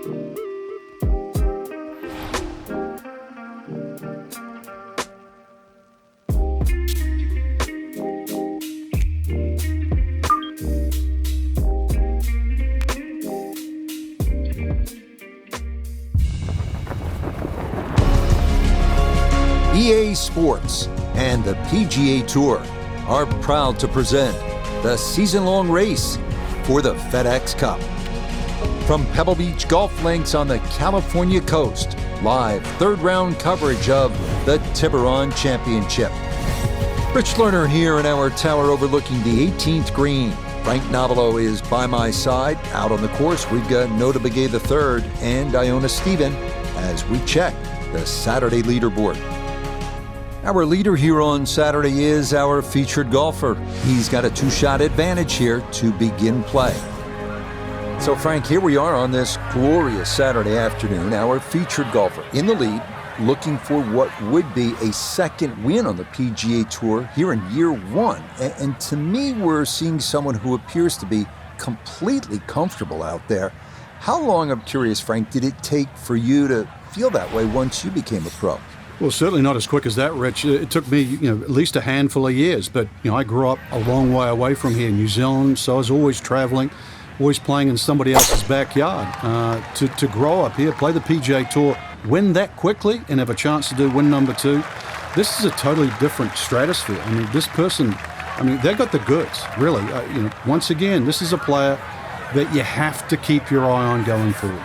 EA Sports and the PGA Tour are proud to present the season-long race for the FedEx Cup. From Pebble Beach golf links on the California coast, live third-round coverage of the Tiburon Championship. Rich Lerner here in our tower overlooking the 18th green. Frank Novello is by my side. Out on the course, we've got Nota Begay III and Iona Stephen as we check the Saturday leaderboard. Our leader here on Saturday is our featured golfer. He's got a two-shot advantage here to begin play. So, Frank, here we are on this glorious Saturday afternoon. Our featured golfer in the lead, looking for what would be a second win on the PGA Tour here in year one. And to me, we're seeing someone who appears to be completely comfortable out there. How long, I'm curious, Frank, did it take for you to feel that way once you became a pro? Well, certainly not as quick as that, Rich. It took me, at least a handful of years. But, I grew up a long way away from here in New Zealand, so I was always traveling, always playing in somebody else's backyard. To grow up here, play the PGA Tour, win that quickly, and have a chance to do win number 2, this is a totally different stratosphere. This person, they got the goods, really. Once again, this is a player that you have to keep your eye on going forward.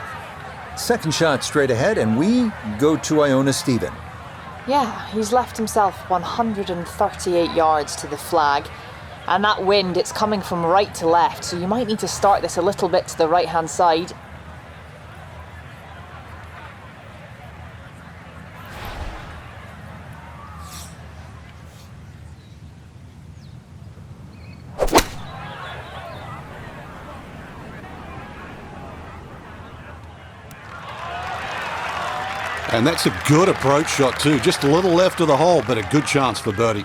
Second shot straight ahead, and we go to Iona Stephen. Yeah, he's left himself 138 yards to the flag. And that wind, it's coming from right to left, so you might need to start this a little bit to the right-hand side. And that's a good approach shot too. Just a little left of the hole, but a good chance for birdie.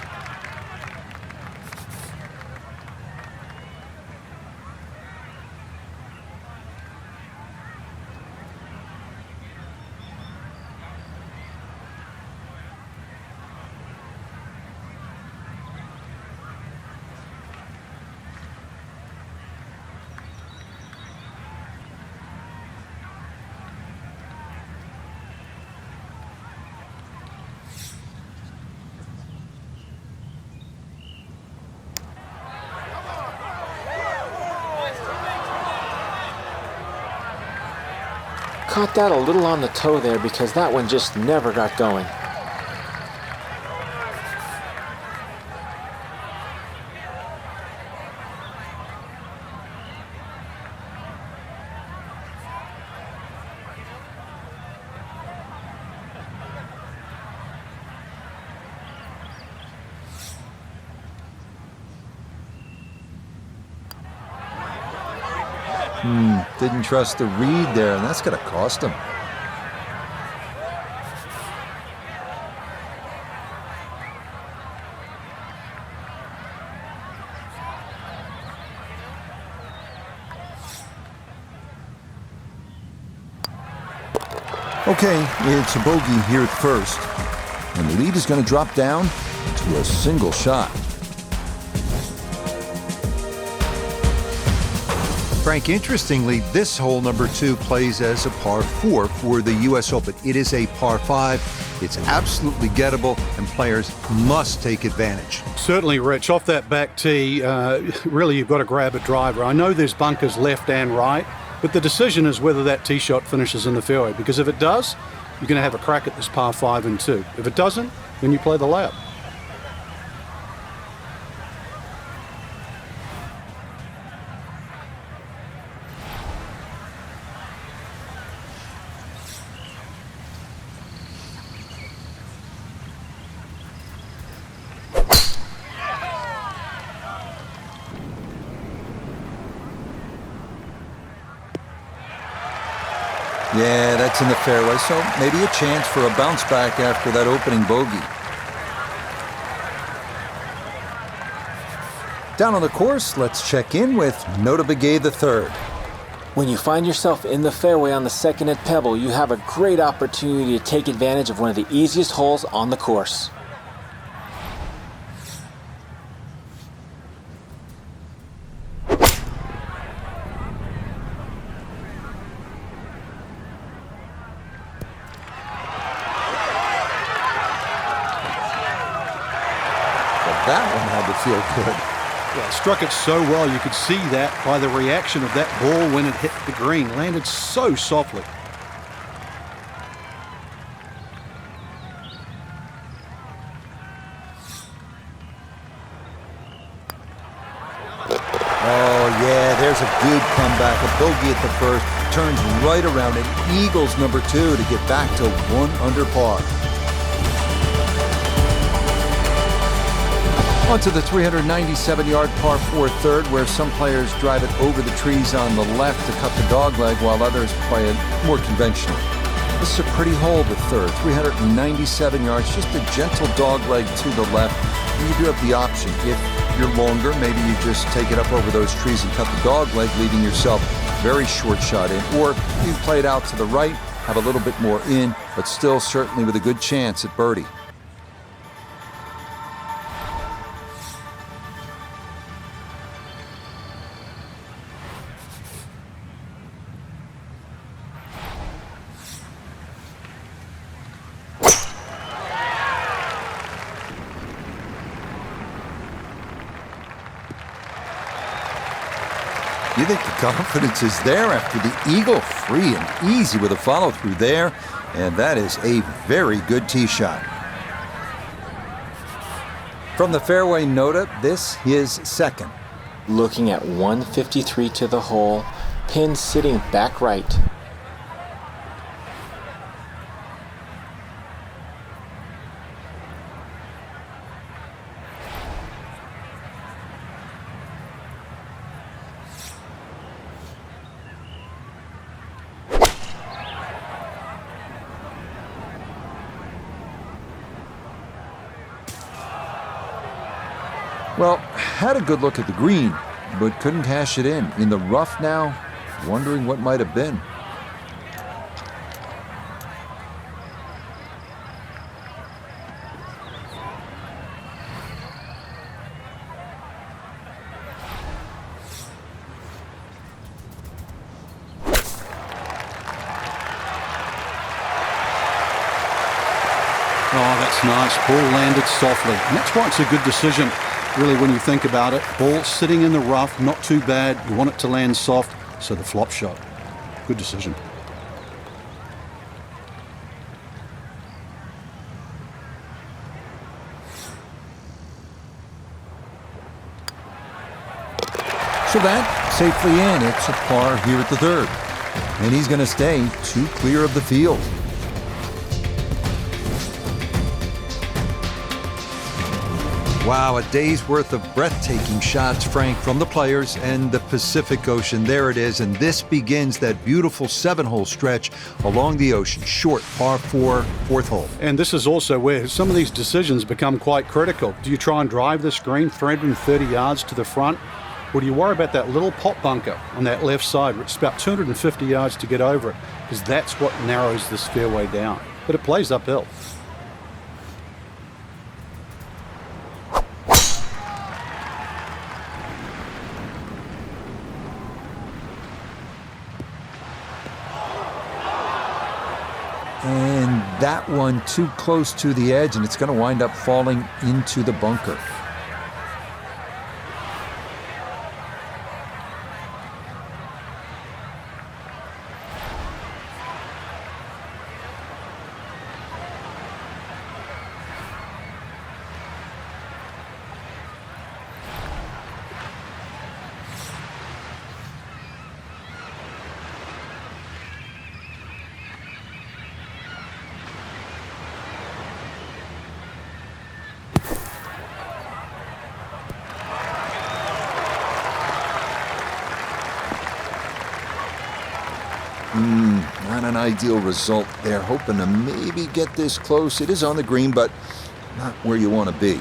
Caught that a little on the toe there because that one just never got going. Didn't trust the read there, and that's going to cost him. Okay, it's a bogey here at first, and the lead is going to drop down to a single shot. Frank, interestingly, this hole number 2 plays as a par 4 for the U.S. Open. It is a par 5. It's absolutely gettable, and players must take advantage. Certainly, Rich. Off that back tee, really you've got to grab a driver. I know there's bunkers left and right, but the decision is whether that tee shot finishes in the fairway, because if it does, you're going to have a crack at this par 5 and 2. If it doesn't, then you play the layup. Yeah, that's in the fairway, so maybe a chance for a bounce back after that opening bogey. Down on the course, let's check in with Nota Begay III. When you find yourself in the fairway on the second at Pebble, you have a great opportunity to take advantage of one of the easiest holes on the course. That one had to feel good. Yeah, struck it so well, you could see that by the reaction of that ball when it hit the green. Landed so softly. Oh, yeah, there's a good comeback. A bogey at the first, turns right around and eagles number 2 to get back to 1 under par. On to the 397-yard par 4 third, where some players drive it over the trees on the left to cut the dogleg, while others play it more conventional. This is a pretty hole, the third, 397 yards, just a gentle dogleg to the left. You do have the option. If you're longer, maybe you just take it up over those trees and cut the dogleg, leaving yourself very short shot in. Or you play it out to the right, have a little bit more in, but still certainly with a good chance at birdie. You think the confidence is there after the eagle, free and easy with a follow-through there, and that is a very good tee shot. From the fairway nota, this is second. Looking at 153 to the hole, pin sitting back right. Well, had a good look at the green, but couldn't cash it in. In the rough now, wondering what might have been. Oh, that's nice. Ball landed softly. And that's why it's a good decision, really, when you think about it. Ball sitting in the rough, not too bad. You want it to land soft, so the flop shot. Good decision. So that safely in. It's a par here at the third. And he's going to stay 2 clear of the field. Wow, a day's worth of breathtaking shots, Frank, from the players and the Pacific Ocean. There it is, and this begins that beautiful 7-hole stretch along the ocean. Short, par 4, 4th hole. And this is also where some of these decisions become quite critical. Do you try and drive this green 330 yards to the front? Or do you worry about that little pot bunker on that left side? It's about 250 yards to get over it, because that's what narrows this fairway down. But it plays uphill. And that one too close to the edge, and it's going to wind up falling into the bunker. Not an ideal result there. Hoping to maybe get this close. It is on the green, but not where you want to be.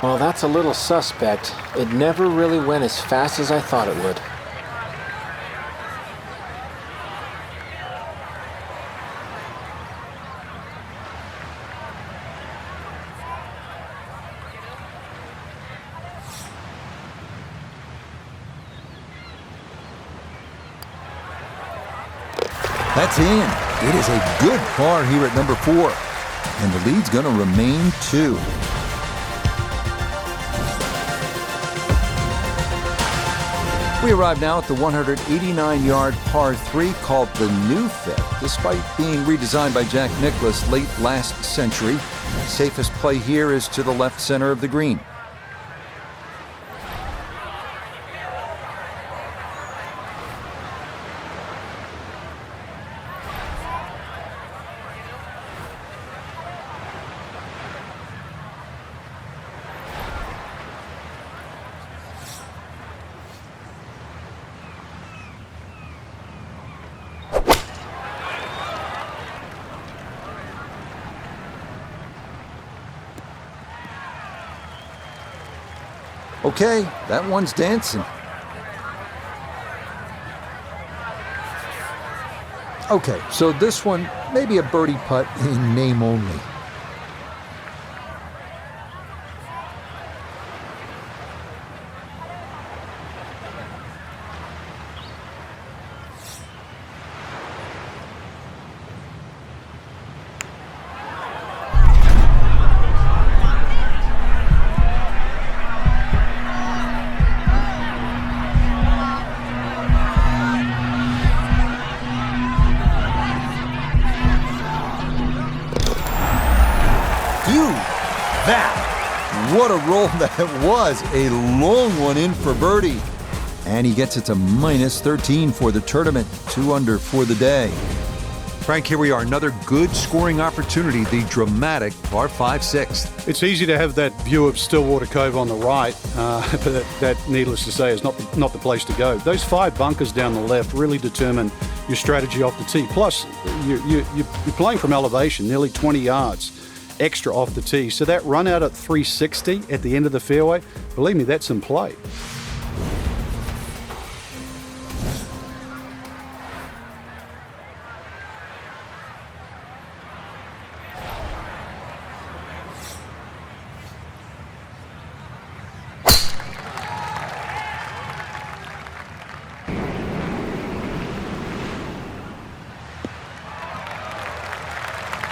Well, that's a little suspect. It never really went as fast as I thought it would. That's in. It is a good par here at number 4. And the lead's going to remain 2. We arrive now at the 189-yard par 3 called the New Fifth. Despite being redesigned by Jack Nicklaus late last century, the safest play here is to the left center of the green. Okay, that one's dancing. Okay, so this one, maybe a birdie putt in name only. What a roll that was. A long one in for birdie. And he gets it to minus 13 for the tournament. 2 under for the day. Frank, here we are. Another good scoring opportunity. The dramatic par 5 6th. It's easy to have that view of Stillwater Cove on the right, but that, needless to say, is not the place to go. Those 5 bunkers down the left really determine your strategy off the tee. Plus, you're playing from elevation, nearly 20 yards. Extra off the tee. So that run out at 360 at the end of the fairway, believe me, that's in play.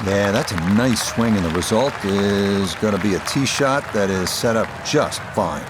Yeah, that's a nice swing, and the result is going to be a tee shot that is set up just fine.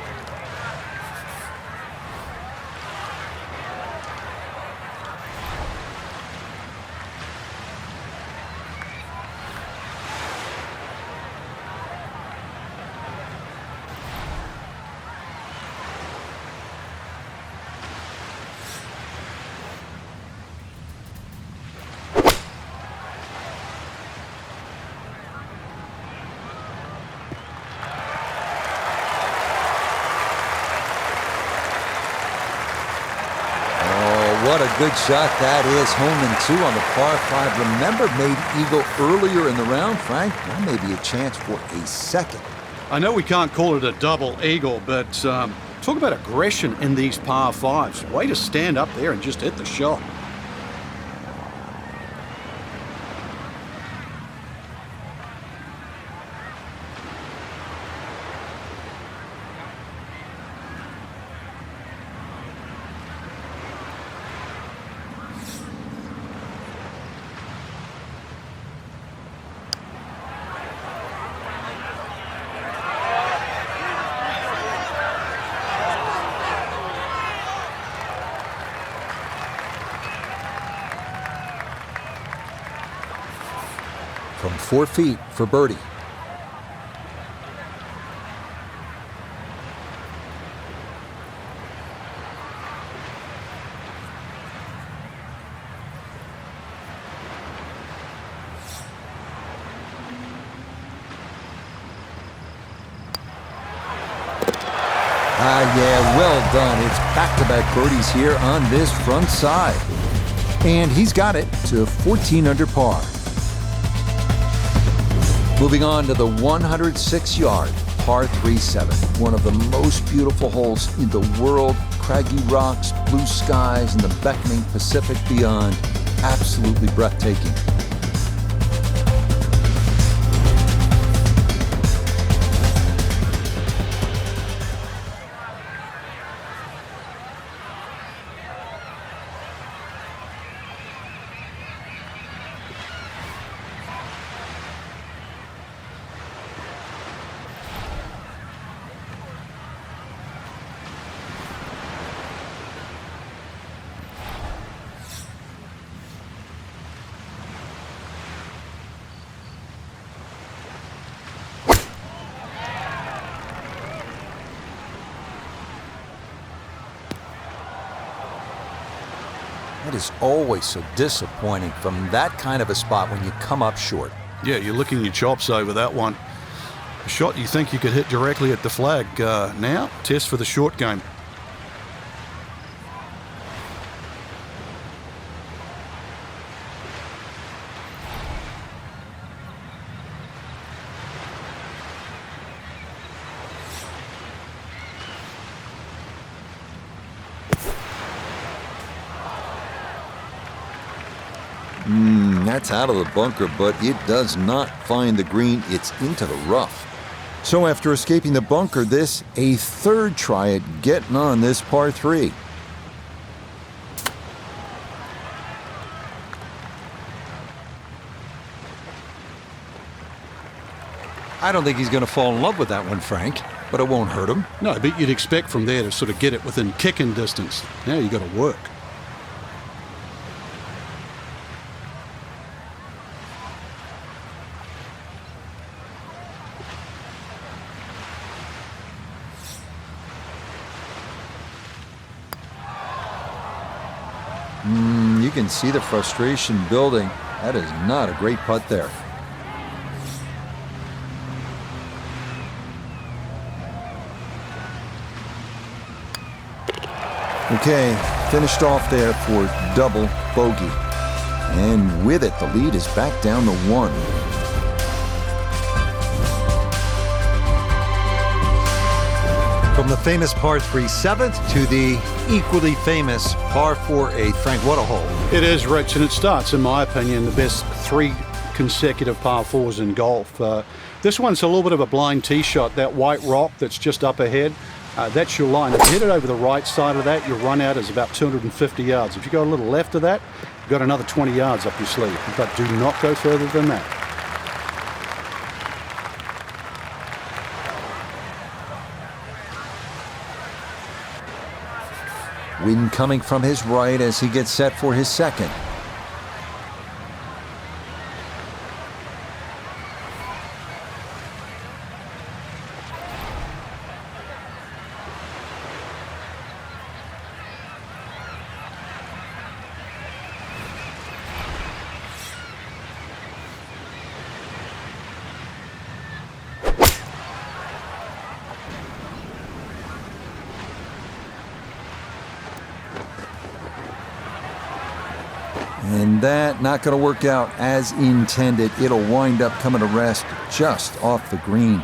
What a good shot that is. Home in 2 on the par 5. Remember, made eagle earlier in the round, Frank. That may be a chance for a second. I know we can't call it a double eagle, but talk about aggression in these par 5s. Way to stand up there and just hit the shot. From 4 feet for birdie. Yeah, well done. It's back-to-back birdies here on this front side. And he's got it to 14 under par. Moving on to the 106-yard par 3-7, one of the most beautiful holes in the world. Craggy rocks, blue skies, and the beckoning Pacific beyond. Absolutely breathtaking. It is always so disappointing from that kind of a spot when you come up short. Yeah, you're licking your chops over that one. A shot you think you could hit directly at the flag. Now, test for the short game. That's out of the bunker, but it does not find the green. It's into the rough. So after escaping the bunker, this a third try at getting on this par 3. I don't think he's going to fall in love with that one, Frank, but it won't hurt him. No, but you'd expect from there to sort of get it within kicking distance. Now you got to work. You can see the frustration building. That is not a great putt there. Okay, finished off there for double bogey. And with it, the lead is back down to 1. From the famous par 3 7th to the equally famous par 4 8th. Frank, what a hole. It is, Rich, and it starts, in my opinion, the best 3 consecutive par 4s in golf. This one's a little bit of a blind tee shot. That white rock that's just up ahead, that's your line. If you hit it over the right side of that, your run out is about 250 yards. If you go a little left of that, you've got another 20 yards up your sleeve. But do not go further than that. Wind coming from his right as he gets set for his second. And that not going to work out as intended. It'll wind up coming to rest just off the green.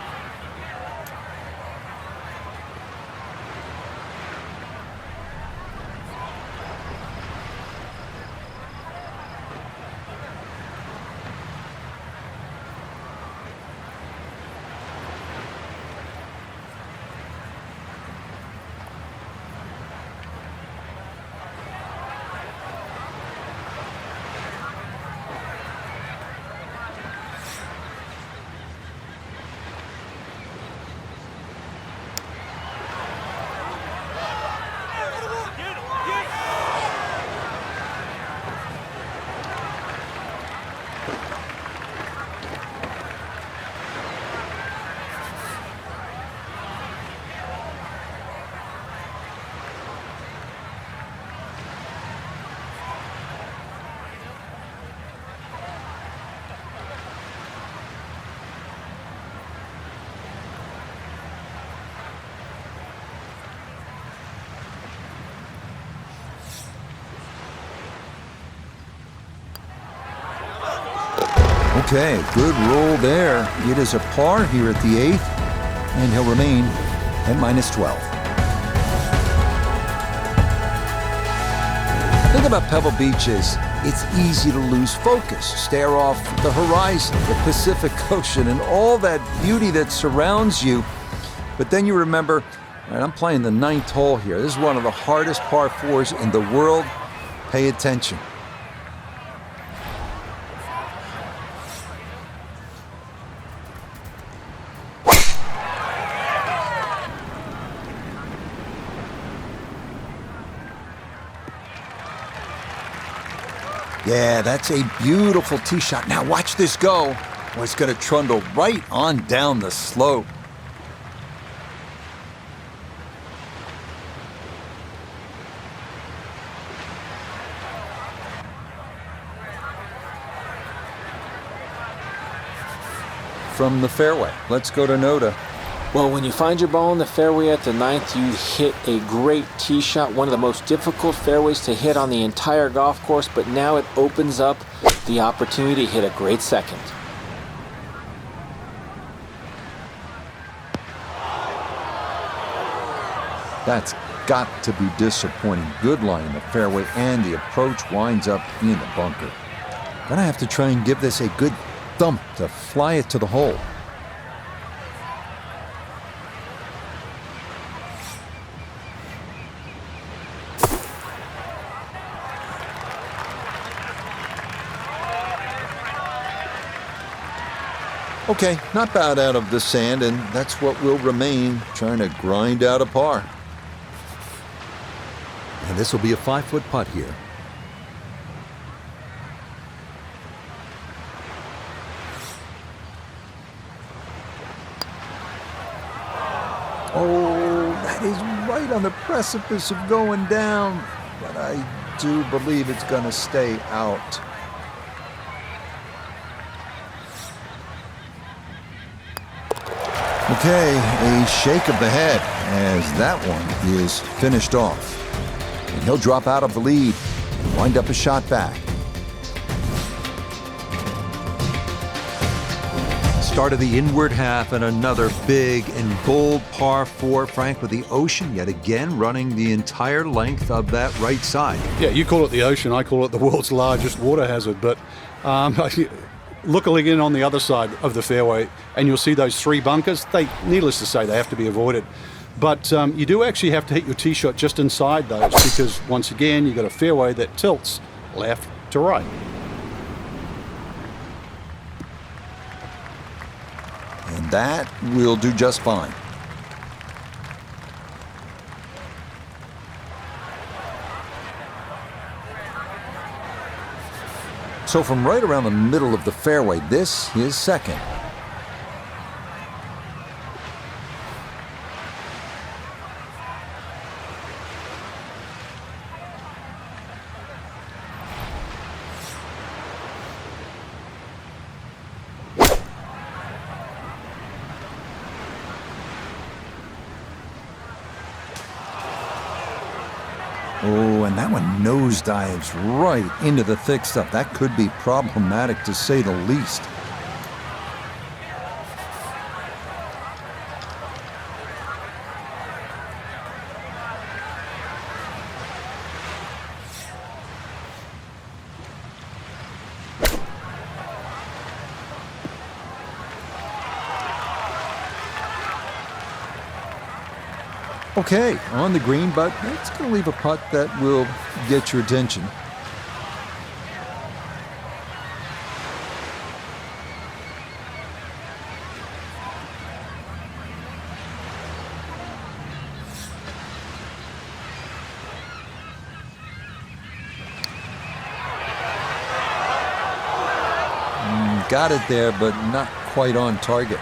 Okay, good roll there. It is a par here at the 8th, and he'll remain at -12. The thing about Pebble Beach is it's easy to lose focus, stare off the horizon, the Pacific Ocean, and all that beauty that surrounds you. But then you remember, all right, I'm playing the 9th hole here. This is one of the hardest par 4s in the world. Pay attention. Yeah, that's a beautiful tee shot. Now watch this go. Well, it's going to trundle right on down the slope. From the fairway, let's go to Noda. Well, when you find your ball in the fairway at the 9th, you hit a great tee shot, one of the most difficult fairways to hit on the entire golf course, but now it opens up the opportunity to hit a great second. That's got to be disappointing. Good lie in the fairway, and the approach winds up in the bunker. Gonna have to try and give this a good thump to fly it to the hole. Okay, not bad out of the sand, and that's what will remain, trying to grind out a par. And this will be a 5-foot putt here. Oh, that is right on the precipice of going down, but I do believe it's going to stay out. Okay, a shake of the head as that one is finished off. And he'll drop out of the lead and wind up a shot back. Start of the inward half and another big and bold par 4, Frank, with the ocean yet again running the entire length of that right side. Yeah, you call it the ocean, I call it the world's largest water hazard, but look again on the other side of the fairway and you'll see those 3 bunkers. Needless to say, they have to be avoided. But you do actually have to hit your tee shot just inside those because, once again, you've got a fairway that tilts left to right. And that will do just fine. So from right around the middle of the fairway, this is second. Oh, and that one nosedives right into the thick stuff. That could be problematic, to say the least. Okay, on the green, but it's going to leave a putt that will get your attention. Got it there, but not quite on target.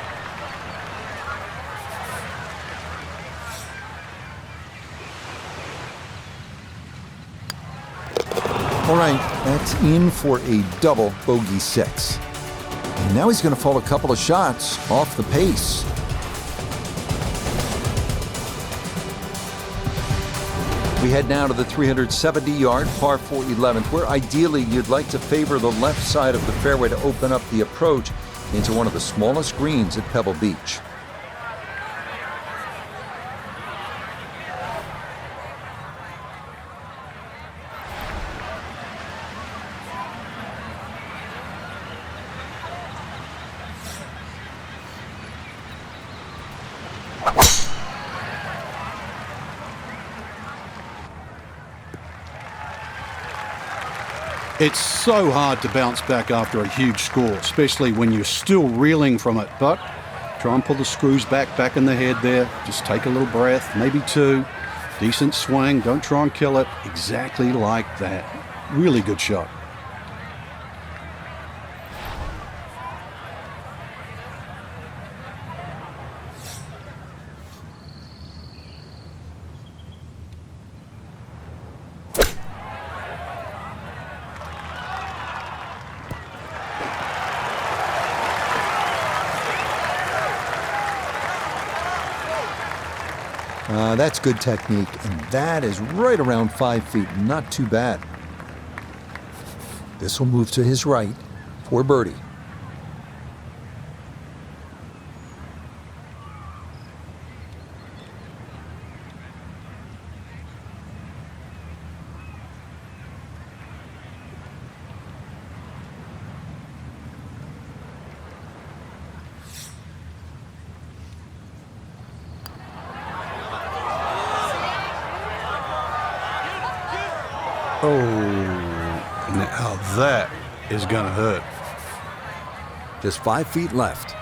All right, that's in for a double bogey 6. And now he's going to fall a couple of shots off the pace. We head now to the 370-yard par 4 11th, where ideally you'd like to favor the left side of the fairway to open up the approach into one of the smallest greens at Pebble Beach. It's so hard to bounce back after a huge score, especially when you're still reeling from it. But try and pull the screws back in the head there. Just take a little breath, maybe two. Decent swing. Don't try and kill it. Exactly like that. Really good shot. That's good technique, and that is right around 5 feet. Not too bad. This will move to his right for birdie. Oh, now that is going to hurt. Just 5 feet left.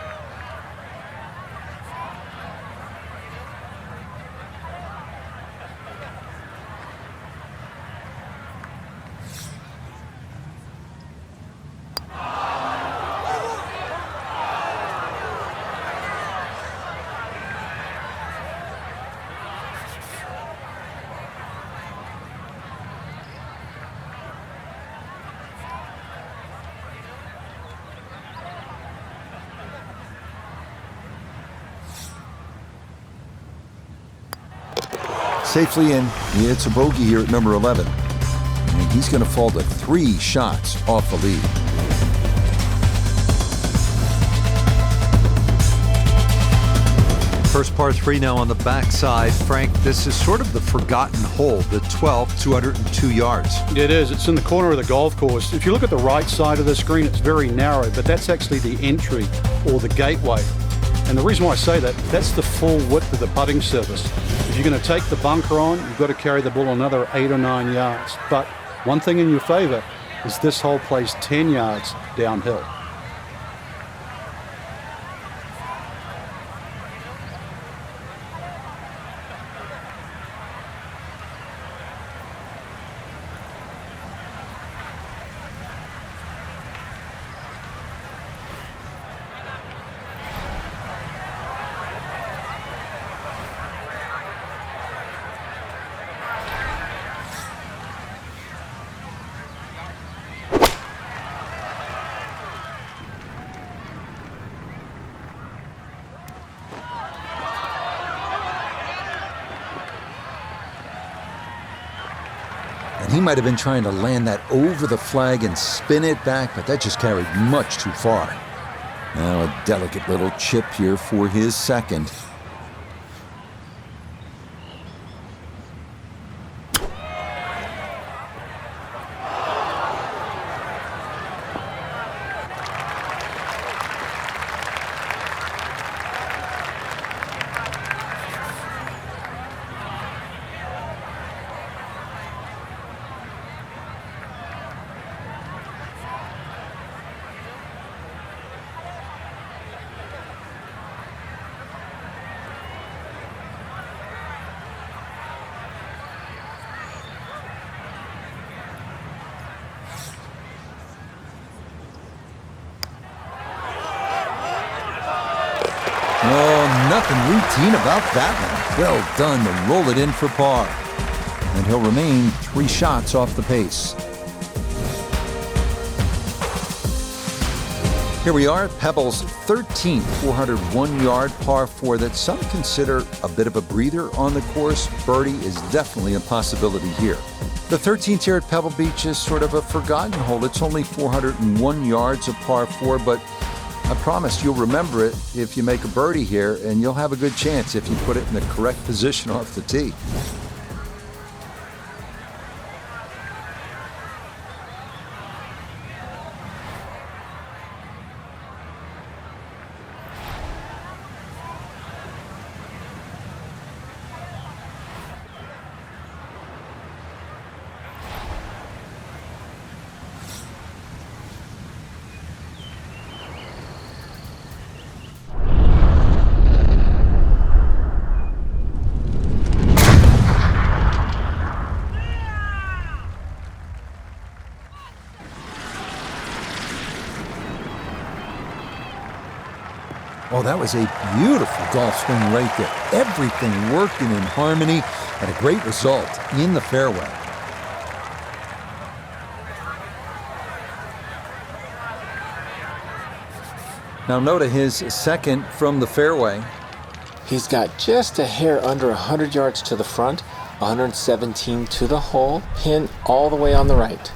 Safely in. It's a bogey here at number 11. And he's going to fall to 3 shots off the lead. First par 3 now on the backside. Frank, this is sort of the forgotten hole, the 12th, 202 yards. It is. It's in the corner of the golf course. If you look at the right side of the screen, it's very narrow, but that's actually the entry or the gateway. And the reason why I say that, that's the full width of the putting surface. If you're going to take the bunker on, you've got to carry the ball another 8 or 9 yards. But one thing in your favor is this hole plays 10 yards downhill. He might have been trying to land that over the flag and spin it back, but that just carried much too far. Now a delicate little chip here for his second. Oh, nothing routine about that one. Well done to roll it in for par. And he'll remain 3 shots off the pace. Here we are at Pebble's 13th 401-yard par 4 that some consider a bit of a breather on the course. Birdie is definitely a possibility here. The 13th here at Pebble Beach is sort of a forgotten hole. It's only 401 yards of par 4, but I promise you'll remember it if you make a birdie here, and you'll have a good chance if you put it in the correct position off the tee. Oh, that was a beautiful golf swing right there. Everything working in harmony and a great result in the fairway. Now Noda, his second from the fairway. He's got just a hair under 100 yards to the front, 117 to the hole, pin all the way on the right.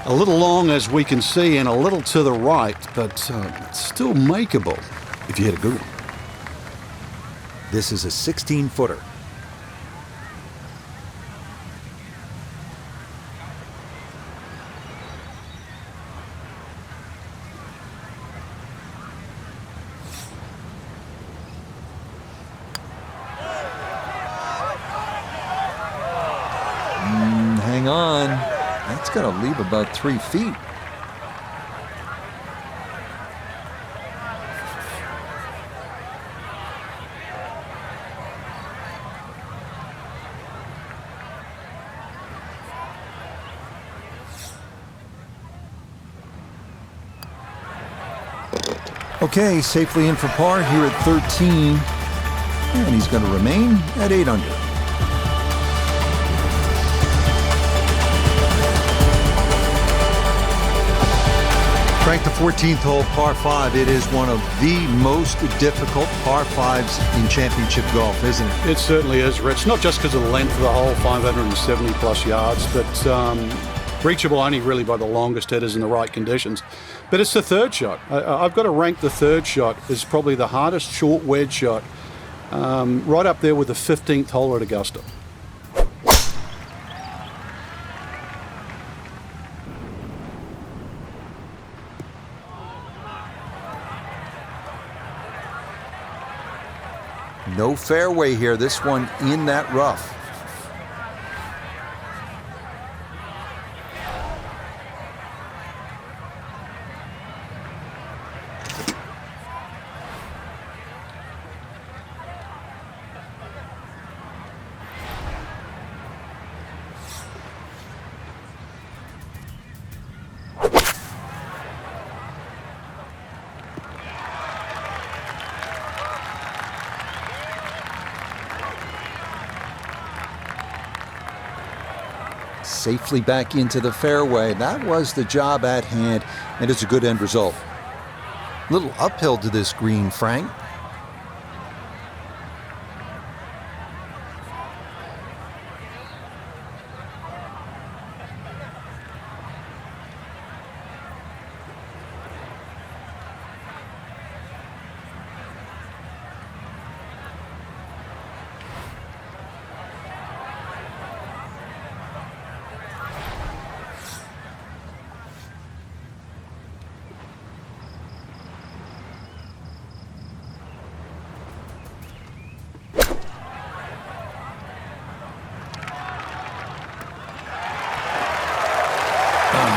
A little long, as we can see, and a little to the right, but still makeable if you hit a good one. This is a 16-footer. Hang on. That's going to leave about 3 feet. Okay, safely in for par here at 13. And he's going to remain at 8 under. Frank, the 14th hole, par 5, it is one of the most difficult par 5s in championship golf, isn't it? It certainly is, Rich. Not just because of the length of the hole, 570 plus yards, but reachable only really by the longest hitters in the right conditions. But it's the third shot. I've got to rank the third shot as probably the hardest short wedge shot, right up there with the 15th hole at Augusta. No fairway here, this one in that rough. Safely back into the fairway. That was the job at hand, and it's a good end result. Little uphill to this green, Frank.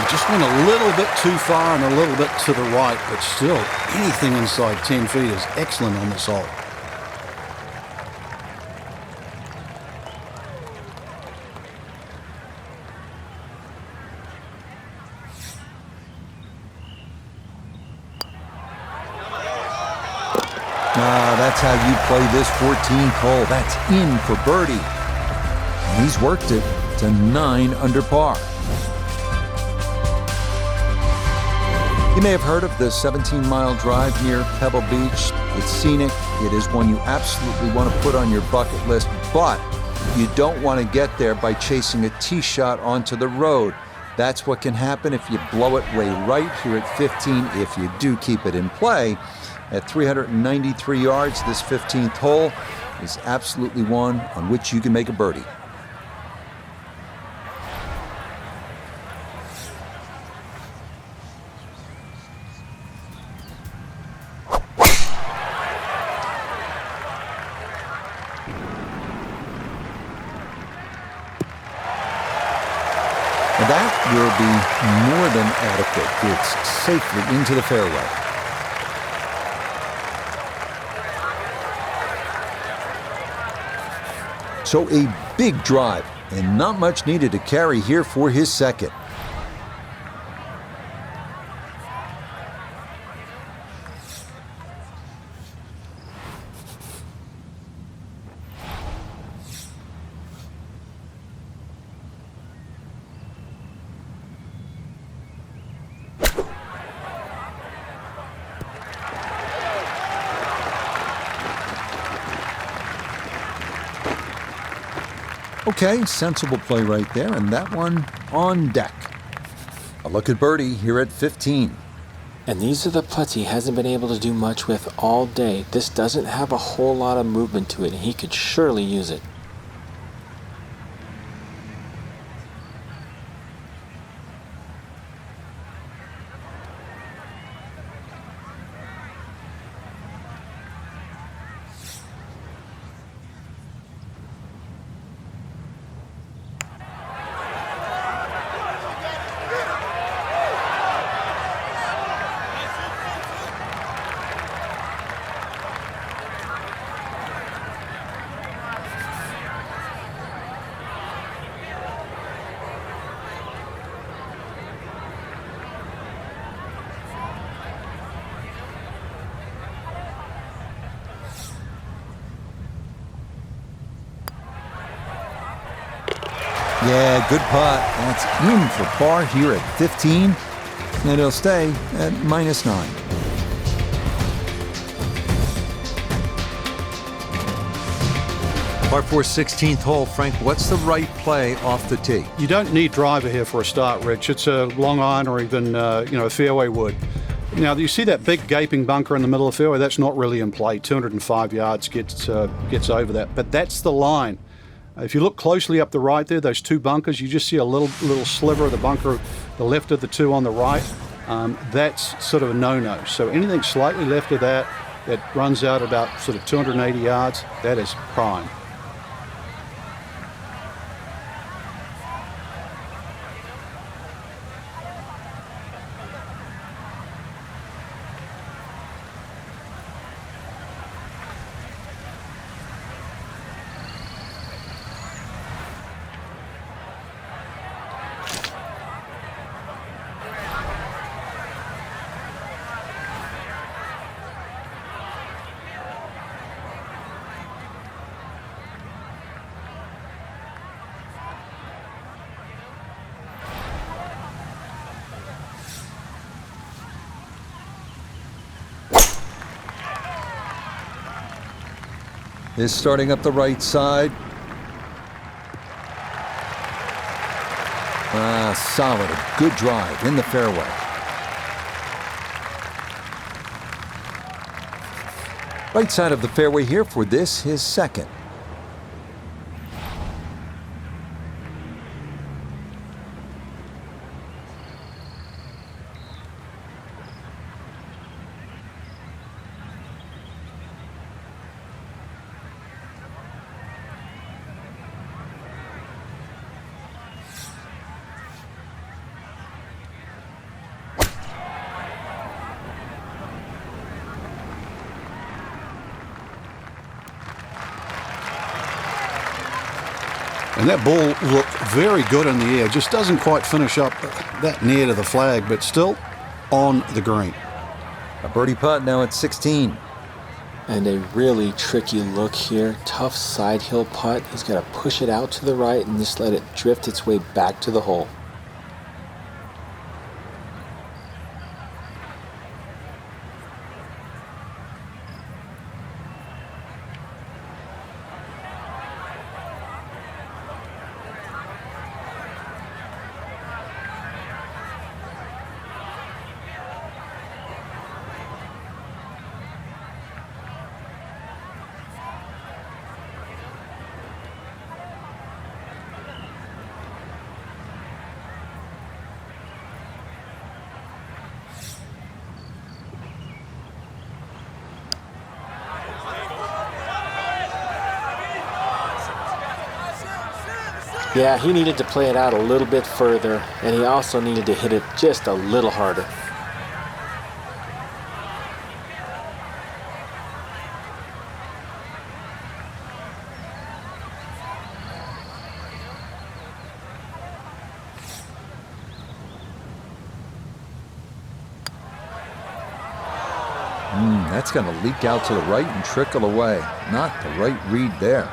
Just went a little bit too far and a little bit to the right, but still, anything inside 10 feet is excellent on this hole. That's how you play this 14th hole. That's in for birdie. And he's worked it to 9 under par. You may have heard of the 17-mile drive near Pebble Beach. It's scenic. It is one you absolutely want to put on your bucket list, but you don't want to get there by chasing a tee shot onto the road. That's what can happen if you blow it way right here at 15, if you do keep it in play. At 393 yards, this 15th hole is absolutely one on which you can make a birdie. That will be more than adequate. It's safely into the fairway. So a big drive, and not much needed to carry here for his second. Okay, sensible play right there, and that one on deck. A look at birdie here at 15. And these are the putts he hasn't been able to do much with all day. This doesn't have a whole lot of movement to it, and he could surely use it. Yeah, good putt. That's in for par here at 15, and he'll stay at -9. Par 4, 16th hole. Frank, what's the right play off the tee? You don't need driver here for a start, Rich. It's a long iron or even a fairway wood. Now, you see that big gaping bunker in the middle of the fairway? That's not really in play. 205 yards gets over that, but that's the line. If you look closely up the right there, those two bunkers, you just see a little sliver of the bunker, the left of the two on the right. That's sort of a no-no. So anything slightly left of that runs out about sort of 280 yards, that is prime. Is starting up the right side. Solid, a good drive in the fairway. Right side of the fairway here for this, his second. And that ball looked very good in the air. Just doesn't quite finish up that near to the flag, but still on the green. A birdie putt now at 16. And a really tricky look here. Tough side hill putt. He's got to push it out to the right and just let it drift its way back to the hole. Yeah, he needed to play it out a little bit further, and he also needed to hit it just a little harder. That's going to leak out to the right and trickle away. Not the right read there.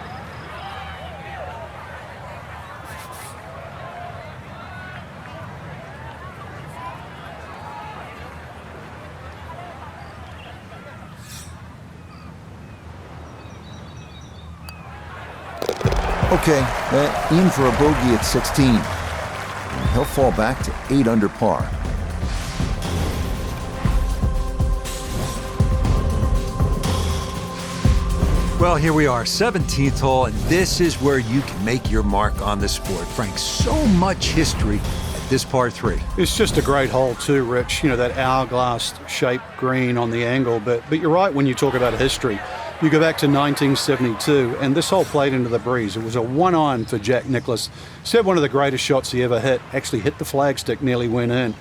Okay, in for a bogey at 16. And he'll fall back to 8 under par. Well, here we are, 17th hole, and this is where you can make your mark on the sport. Frank, so much history at this par 3. It's just a great hole too, Rich. You know, that hourglass-shaped green on the angle. But you're right when you talk about history. You go back to 1972, and this hole played into the breeze. It was a one-iron for Jack Nicklaus. Said one of the greatest shots he ever hit. Actually hit the flagstick, nearly went in.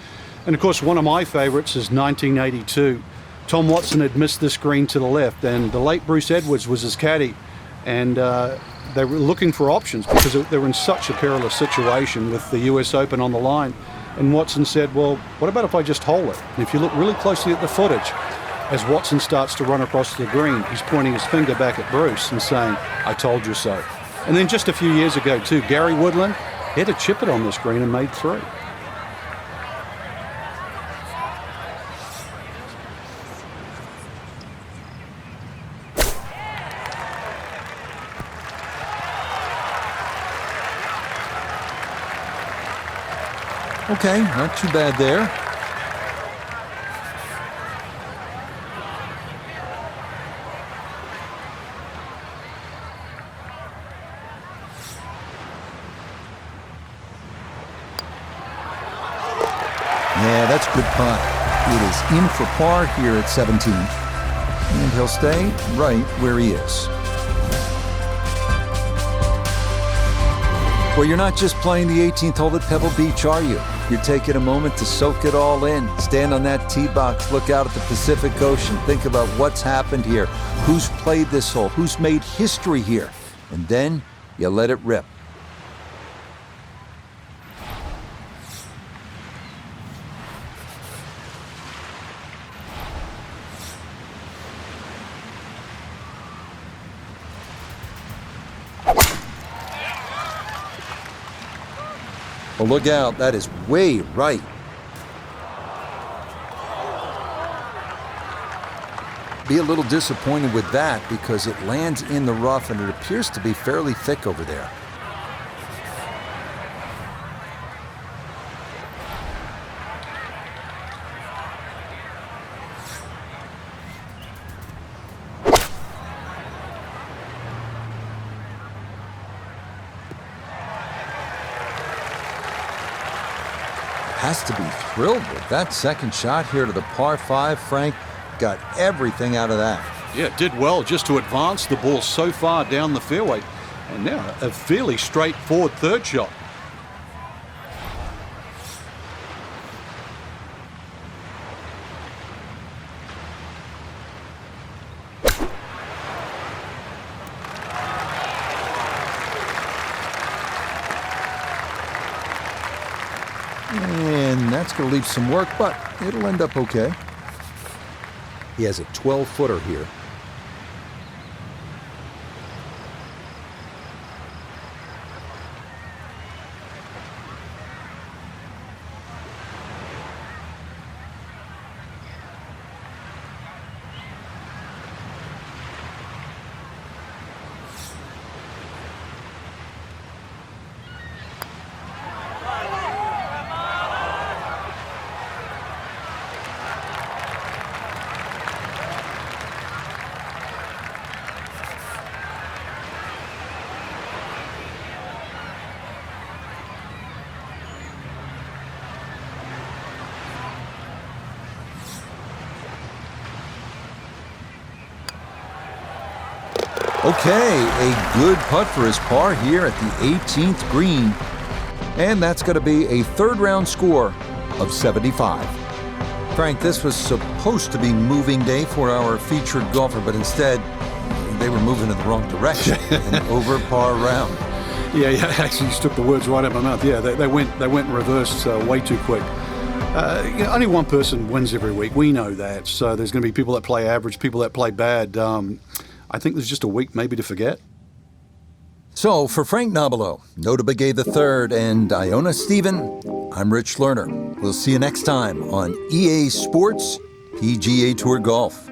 And, of course, one of my favorites is 1982. Tom Watson had missed this green to the left, and the late Bruce Edwards was his caddy. And they were looking for options because they were in such a perilous situation with the US Open on the line. And Watson said, well, what about if I just hole it? And if you look really closely at the footage, as Watson starts to run across the green, he's pointing his finger back at Bruce and saying, I told you so. And then just a few years ago, too, Gary Woodland hit a chip it on this green and made 3. Okay, not too bad there. Yeah, that's good putt. It is in for par here at 17. And he'll stay right where he is. Well, you're not just playing the 18th hole at Pebble Beach, are you? You're taking a moment to soak it all in. Stand on that tee box, look out at the Pacific Ocean, think about what's happened here, who's played this hole, who's made history here, and then you let it rip. Well, look out, that is way right. Be a little disappointed with that because it lands in the rough and it appears to be fairly thick over there. Has to be thrilled with that second shot here to the par 5. Frank got everything out of that. Yeah, it did well just to advance the ball so far down the fairway. And now a fairly straightforward third shot. And that's going to leave some work, but it'll end up okay. He has a 12-footer here. Okay, a good putt for his par here at the 18th green. And that's going to be a third-round score of 75. Frank, this was supposed to be moving day for our featured golfer, but instead, they were moving in the wrong direction. An over par round. Yeah, actually, you took the words right out of my mouth. Yeah, they went in reverse way too quick. Only one person wins every week. We know that. So there's going to be people that play average, people that play bad. I think there's just a week maybe to forget. So for Frank Nobilo, Nota Begay III, and Iona Stephen, I'm Rich Lerner. We'll see you next time on EA Sports PGA Tour Golf.